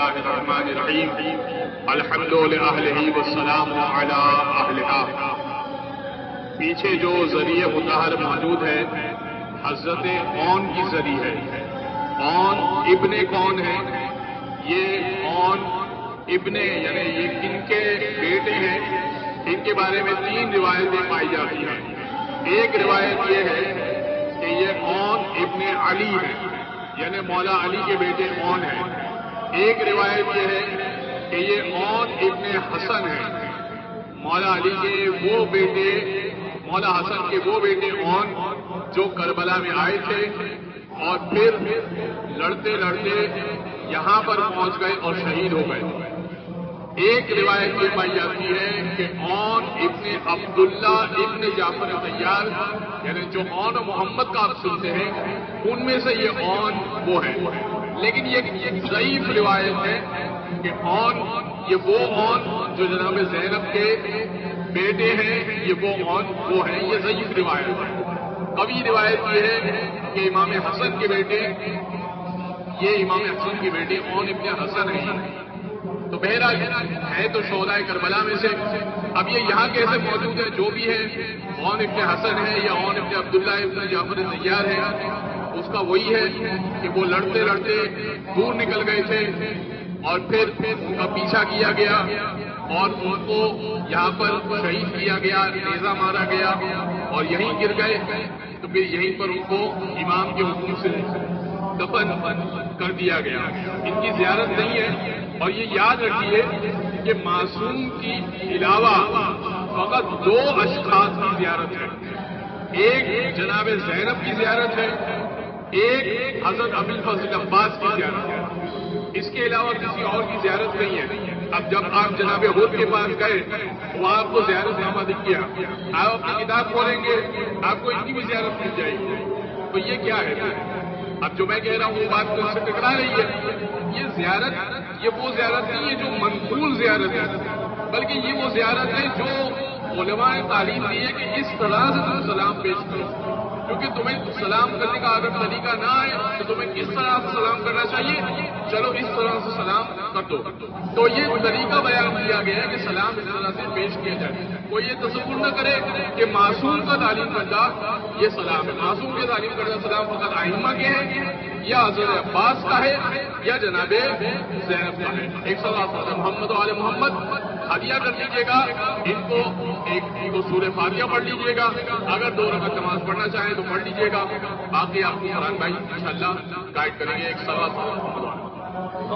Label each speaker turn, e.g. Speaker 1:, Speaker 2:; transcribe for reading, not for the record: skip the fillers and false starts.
Speaker 1: اللہ الرحمن الرحیم الحمد للہ والسلام علی اہلہا۔ پیچھے جو ذریعہ مطہر موجود ہے حضرت اون کی ذریعہ ہے۔ اون ابن کون ہے؟ یہ اون ابن یعنی یہ کن کے بیٹے ہیں؟ ان کے بارے میں 3 روایتیں پائی جاتی ہیں۔ ایک روایت یہ ہے کہ یہ اون ابن علی ہے، یعنی مولا علی کے بیٹے اون ہیں۔ ایک روایت یہ ہے کہ یہ اون ابن حسن ہے، مولا علی کے وہ بیٹے، مولا حسن کے وہ بیٹے اون جو کربلا میں آئے تھے اور پھر لڑتے لڑتے یہاں پر پہنچ گئے اور شہید ہو گئے۔ ایک روایت یہ پائی جاتی ہے کہ اون ابن عبداللہ ابن جعفر طیار، یعنی جو اون محمد کا آپ سنتے ہیں ان میں سے یہ اون وہ ہے۔ لیکن یہ ضعیف روایت ہے کہ اون یہ وہ اون جو جناب زینب کے بیٹے ہیں، یہ وہ اون وہ ہیں، یہ ضعیف روایت ہے۔ قوی روایت یہ ہے کہ امام حسن کے بیٹے، یہ امام حسن کے بیٹے اون ابن حسن ہیں۔ تو بہرحال ہے تو شہدائے کربلا میں سے۔ اب یہ یہاں کیسے موجود ہے؟ جو بھی ہے اون ابن حسن ہے یا اون ابن عبداللہ ابن جعفر طیار ہے، اس کا وہی ہے کہ وہ لڑتے لڑتے دور نکل گئے تھے اور پھر ان کا پیچھا کیا گیا اور ان کو یہاں پر شہید کیا گیا، نیزہ مارا گیا اور یہیں گر گئے۔ تو پھر یہیں پر ان کو امام کے حکم سے دفن کر دیا گیا۔ ان کی زیارت نہیں ہے۔ اور یہ یاد رکھیے کہ معصوم کی علاوہ فقط 2 اشخاص کی زیارت ہے۔ ایک جناب زینب کی زیارت ہے، ایک حضرت ابو الفضل عباس کی زیارت ہے۔ اس کے علاوہ کسی اور کی زیارت نہیں ہے۔ اب جب آپ جناب حود کے پاس گئے وہاں آپ کو زیارت نامہ دکھ گیا، آپ اپنی کتاب کھولیں گے آپ کو ان کی بھی زیارت مل جائے گی۔ تو یہ کیا ہے؟ اب جو میں کہہ رہا ہوں وہ بات تو اس سے ٹکرا رہی ہے۔ یہ زیارت یہ وہ زیارت نہیں ہے جو منقول زیارت ہے، بلکہ یہ وہ زیارت ہے جو علماء نے تعلیم دی ہے کہ اس طرح سے تم سلام پیش کرو۔ کیونکہ تمہیں سلام کرنے کا اگر طریقہ نہ آئے تو تمہیں کس طرح سے سلام کرنا چاہیے، چلو اس طرح سے سلام کر دو۔ تو یہ طریقہ بیان کیا گیا ہے کہ سلام اس طرح سے پیش کیا جائے۔ کوئی یہ تصور نہ کرے کہ معصوم کا تعلیم کردہ یہ سلام ہے۔ معصوم کے تعلیم کردہ سلام فقط ائمہ کے ہیں یا حضرت عباس کا ہے یا جناب زینب کا ہے۔ ایک صلوات محمد و آل محمد ہدیہ کر لیجیے گا ان کو سورہ فاتحہ پڑھ لیجیے گا۔ اگر 2 رکعت نماز پڑھنا چاہیں تو پڑھ لیجیے گا۔ باقی آپ کو فرحان بھائی انشاءاللہ گائیڈ کریں گے۔ ایک صلوات محمد و آل محمد۔